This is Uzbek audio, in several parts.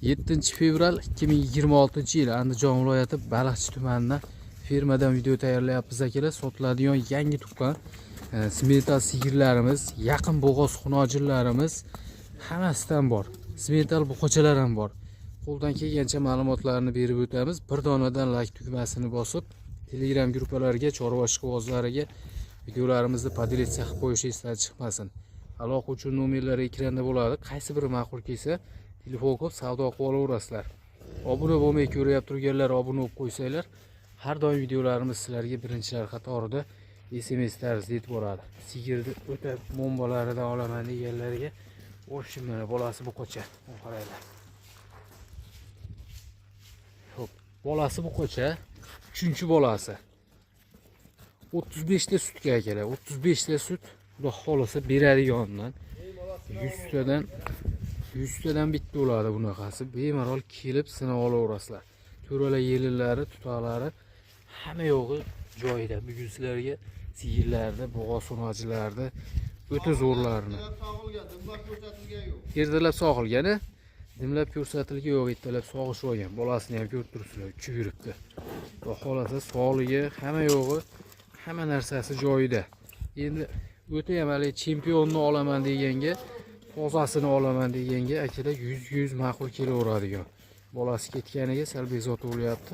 7 fevral 2026 yil Andijon viloyati Baliqchi tumanidan fermadan video tayyorlayapmiz akalar. Sotiladigan yangi tuqqan simental sigirlarimiz, yaqin bo'g'oz xunojillarimiz hammasidan bor. Simental buqachalar ham bor. Qo'ldan kelgancha ma'lumotlarni berib o'tamiz. Bir donadan like tugmasini bosib, Telegram guruhlarga, chorvachi qog'ozlariga videolarimizni podelitsiya qilib qo'yish esdan chiqmasin. Aloqa uchun nomerlari ekranda bo'ladi. Qaysi biri ma'qul kelsa, telefon qilib savdo qilib olaverasizlar. Obuna bo'lmay ko'rib turganlar obuna bo'lib qo'ysanglar, har doim videolarimiz sizlarga birinchilar qatorida SMS tarzida yetib boradi. Sigirni o'ta bombalaridan olaman deganlarga o'shim mana bolasi buqacha. Qaranglar. Xo'p, bolasi buqacha, 3-bolasi. 35 ta sutga akalar, 35 ta sut Xudo xolasa beradigandan 100 tadan bitta bo'ladi bunaqasi. Bemalol kelib sinab olaverasizlar. To'ralar yelinlari, tutoqlari hamma yo'g'i joyida. Bugun sizlarga sigirlarda, bo'g'oz so'najilarda o'ta zo'rlarini. Ertalab sog'ilgani, dimlab ko'rsatilgan yo'q, ertalab sog'ishib olgan. Bolasini ham ko'rib turibsizlar, uchib yuribdi. Xudo xolasa sog'ligi, hamma yo'g'i, hamma narsasi joyida. Endi o'ta ham hali chempionni olaman deganga, tozasini olaman deganga akalar 100 ma'qul kelaveradigan. Bolasi ketganiga sal bezovta bo'lyapti.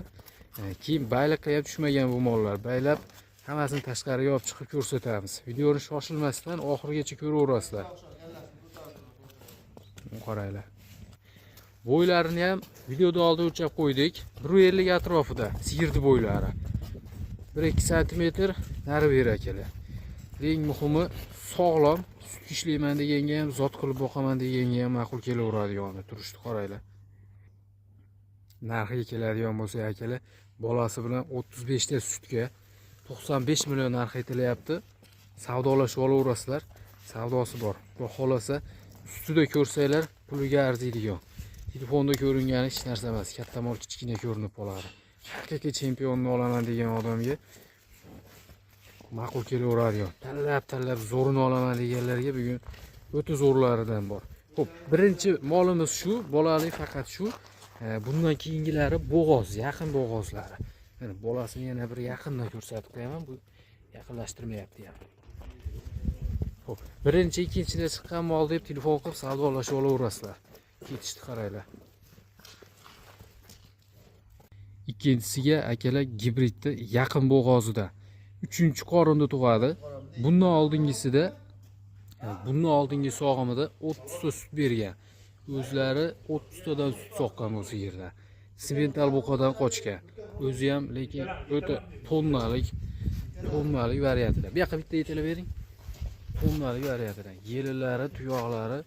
Keyin bayliqqa ham tushmagan bu mollar. Baylab hammasini tashqariga olib chiqib ko'rsatamiz. Videoni shoshilmasdan oxirigacha ko'raverasizlar. Qaranglar. Bo'ylarini ham videoda oldin o'lchab qo'ydik. 1.50 atrofida sigirni bo'ylari. 1-2 sm nari ber akalar. Eng muhimi sog'lom, sut ishlayman deganga ham, zot qilib boqaman deganga ham ma'qul kelaveradigan turishni qaranglar. Narxiga keladigan bo'lsa akalar, bolasi bilan 35 ta sutga 95 million narx aytilyapti. Savdolashib olaverasizlar. Savdosi bor. Xudo xolasa ustida ko'rsanglar, puliga arziydigan. Telefonda ko'ringani hech narsa emas, katta mol kichkina ko'rinib qoladi. Haqiqiy chempionni olaman degan odamga ma'qul kelaveradigan. Tanlab zo'rini olaman deganlarga bugun o'ta zo'rlaridan bor. Xo'p, birinchi molimiz shu, bolali faqat shu. Bundan keyingilari bo'g'oz, yaqin bo'g'ozlari. Mana bolasini yana bir yaqindan ko'rsatib qo'yaman, bu yaqinlashtirmayapti ham. Xo'p, birinchi, ikkinchida chiqqan mol deb telefon qilib savdolashib olaverasizlar. Ketishni qaranglar. Ikkinchisiga akalar gibridni yaqin bo'g'ozida 3-qorinda tug'adi. Bundan oldingi sog'imida 30 ta sut bergan. O'zlari 30 tadan sut soqqan bu sigirlar. Simental buqadan qochgan. O'zi ham lekin o'ta tonnalik variantida. Bu yoqqa bitta yetilib bering. Tonnalik variantida. Yelinlari, tuyoqlari,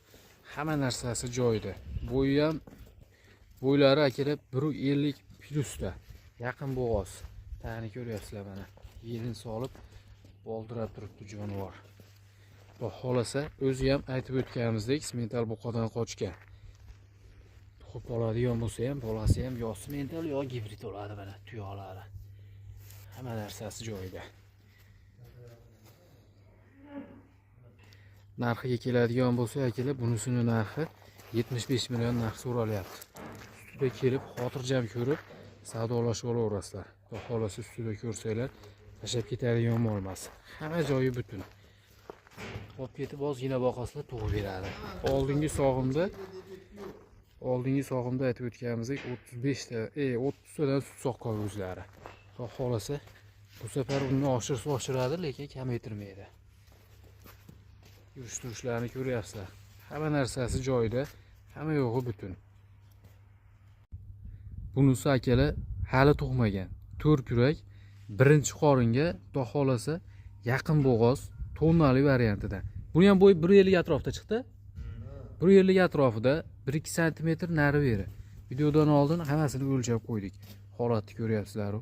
hamma narsasi joyida. Bo'ylari akalar 1.50 plusda. Yaqin bo'g'oz. Tani ko'ryapsizlar mana. Yelin solib boldirab turibdi jonivor. Xudo xolasa o'zi ham aytib o'tganimizdek simental buqadan qochgan. Tuxib oladigan bo'lsa ham, bolasi ham yo simental yo gibrid bo'ladi mana tuyoqlari. Hamma narsasi joyida. Narxiga keladigan bo'lsa akalar, bunisining narxi 75 million narx so'ralyapti. Ustida kelib, xotirjam ko'rib, savdolashib olaverasizlar. Xudo xolasa ustida ko'rsanglar, tashlab ketadigan mol emas. Hamma joyi butun. Olib ketib ozgina boqasizlar tug'ib beradi. Oldingi sog'imda aytib o'tganimizdek 30 tadan sut soqqan o'zlari. Xudo xolasa bu safar uni oshiradi, lekin kamaytirmaydi. Yurish-turishlarini ko'ryapsizlar. Hamma narsasi joyida, hamma yo'g'i butun. Bunisi akalar hali tug'magan. 4 yurak, birinchi qoringa, xudo xolasa yaqin bo'g'oz, tonnali variantida. Buni ham bo'yi 1.50 atrofida chiqdi. 1.50 atrofida 1-2 sm nari beri. Videodan oldin hammasini o'lchab qo'ydik. Holatni ko'ryapsizlar.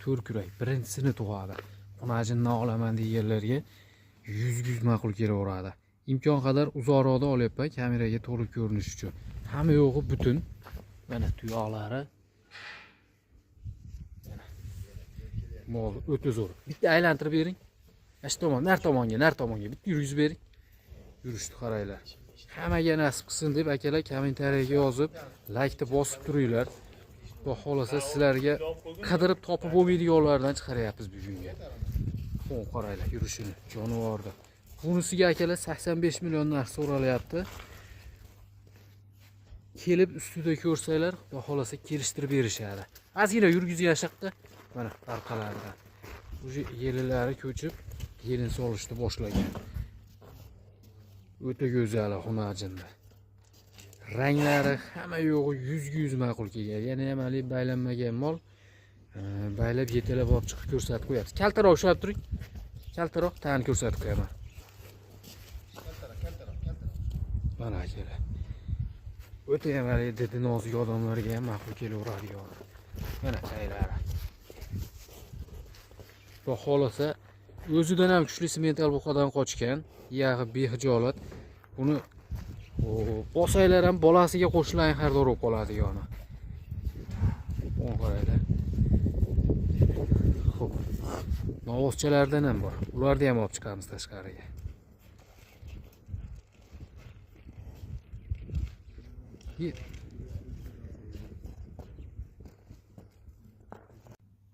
4 yurak, birinchisini tug'adi. Xunajindan olaman deganlarga 100 ma'qul kelaveradi. Imkon qadar uzoqroqda olyapman kameraga to'liq ko'rinish uchun. Hamma yo'g'i butun. Mana tuyoqlari. Mol o'ta zo'r. Bitta aylantirib bering. Ash tomon, nar tomonga bitta yurgizib bering. Yurishni qaranglar. Hammaga nasib qilsin deb akalar kommentariyaga yozib, like deb bosib turinglar. Xudo xolasa sizlarga qidirib topib bo'lmaydiganlardan chiqaryapmiz bugunga. Xo'p, qaranglar yurishini, jonivorda. Bunisiga akalar 85 million narx so'ralyapti. Kelib ustida ko'rsanglar, xudo xolasa kelishtirib berishadi. Ozgina yurgizishaqda mana orqalaridan. O'sha yelilari ko'chib, yelin solishni boshlagan. O'ta go'zal xunajinda. Ranglari hamma yo'g'i 100 ma'qul kelgan. Yana ham hali baylanmagan mol. Baylab yetalab olib chiqib ko'rsatib qo'yapmiz. Kaltaroq ushlab turing. Kaltaroq ta'ni ko'rsatib qo'yaman. Mana akalar. O'ta ham hali dedi nozik odamlarga ham ma'qul kelaveradi. Mana taylari. Xudo xolasa o'zidan ham kuchli semental buqadan qochgan, yag'i behijolat. Buni bosaylar ham bolasiga qo'shilgan xaridor bo'lib qoladi yana. O'n qaraylar. Xo'p. Novvoschalardan ham bor. Ularni ham olib chiqamiz tashqariga.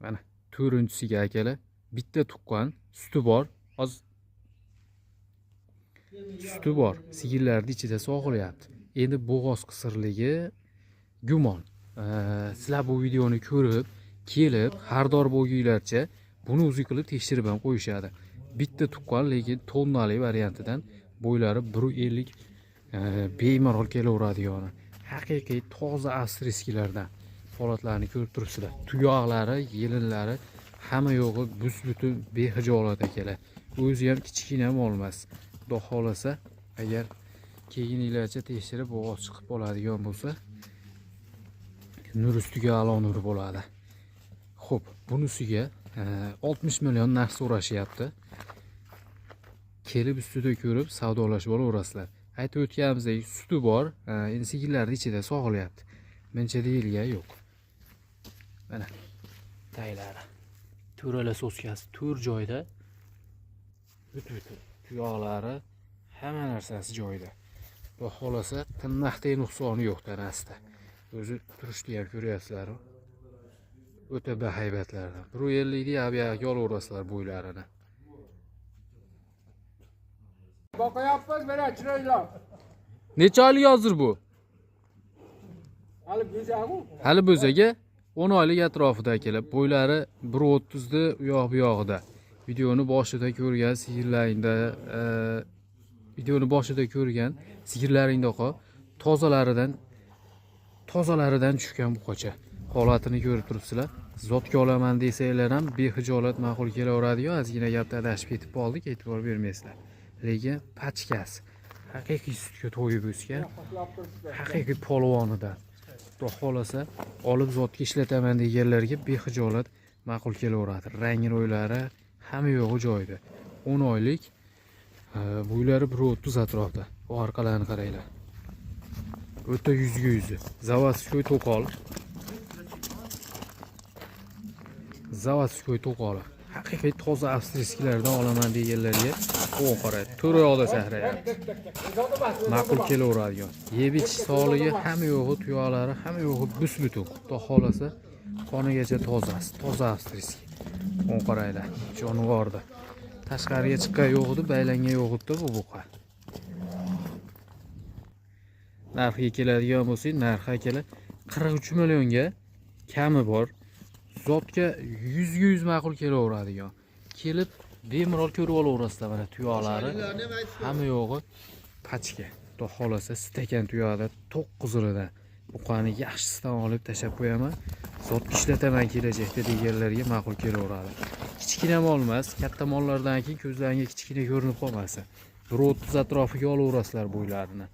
Mana to'rinchisiga akalar bitta tuqqan, suti bor. Suti bor. Sigirlarning ichida sog'ilyapti. Endi bo'g'oz qisirligi gumon. Sizlar bu videoni ko'rib, kelib, xaridor bo'lgunlarcha buni o'zi qilib tekshirib ham qo'yishadi. Bitta tuqqan, lekin tonnali variantidan bo'ylari 1.50 bemalol kelaveradi yana. Haqiqiy toza avstriyskilardan holatlarni ko'rib turibsizlar. Tuyoqlari, yelinlari hamma yo'g'i bus-butun behijolat akalar. O'zi ham kichkina emas. Xudo xolasa agar keyingilarcha tekshirib bo'g'oz chiqib oladigan bo'lsa, nur ustiga a'lo nur bo'ladi. Xo'p, bunisiga 60 million narx so'rashyapti. Kelib ustida ko'rib savdolashib olaverasizlar. Aytib o'tganimizdek, suti bor, endi sigirlarning ichida sog'ilyapti. Mencha deyilga yo'q. Mana taylari. To'rala soskasi 4 joyda. Tuyoqlari hamma narsasi joyida. Bu xolasa tinnaqdek nuqsoni yo'q tanasida. O'zi turishni ham ko'ryapsizlar. O'ta bahaybatlardan. 1.50 deb abiyaga olaverasizlar bo'ylarini. Boqayapmiz, mana chiroylar. Necha oylik hozir bu? Hali bo'zagu? Hali bo'zaga 10 oylik atrofida kelib, bo'ylari 1.30 da u yoq bu yog'ida. Videoni boshida ko'rgan sigirlaringda tozalaridan tushgan buqacha. Holatini ko'rib turibsizlar. Zotga olaman desanglar ham behijolat ma'qul kelaveradi-yu, ozgina gapda adashib ketib qoldik, e'tibor bermaysizlar. Lekin pachkas, haqiqiy sutga to'yib o'sgan, haqiqiy polvonidan. Xudo xolasa olib zotga ishlataman deganlarga behijolat ma'qul kelaveradi. Rang-ro'ylari hamma yo'g'i joyida. 10 oylik, bo'ylari 1.30 atrofida. Bu orqalarini qaranglar. O'ta yuzga. Zavodskoy to'qol. Zavodskoy to'qoli. Haqiqiy toza avstriyskilardan olaman deganlarga qo'y qaraydi. To'roqda sahrayapti. Ma'qul kelaveradigan. Yeb ichish sog'ligi hamma yo'g'i, tuyoqlari hamma yo'g'i bus-butun. Xudo xolasa qonigacha tozasi, toza avstriyski. Qo'y qaraylar. Jonivorda. Tashqariga chiqqan yo'q edi, baylangan yo'q edi bu buqa. Narxiga keladigan bo'lsak, narxi akalar 43 millionga kami bor. Zotga 100 ma'qul kelaveradigan. Kelib bemalol ko'rib olaverasizlar mana tuyoqlari. Hamma yo'g'i pachka. Xudo xolasa stakan tuyoqda 9 yildan buqani yaxshisidan olib tashab qo'yaman. Zotga ishlataman kelajakda deganlarga ma'qul kelaveradi. Kichkina mol emas, katta mollardan keyin ko'zlaringga kichkina ko'rinib qolmasa. 1.30 atrofiga olaverasizlar bo'ylarini.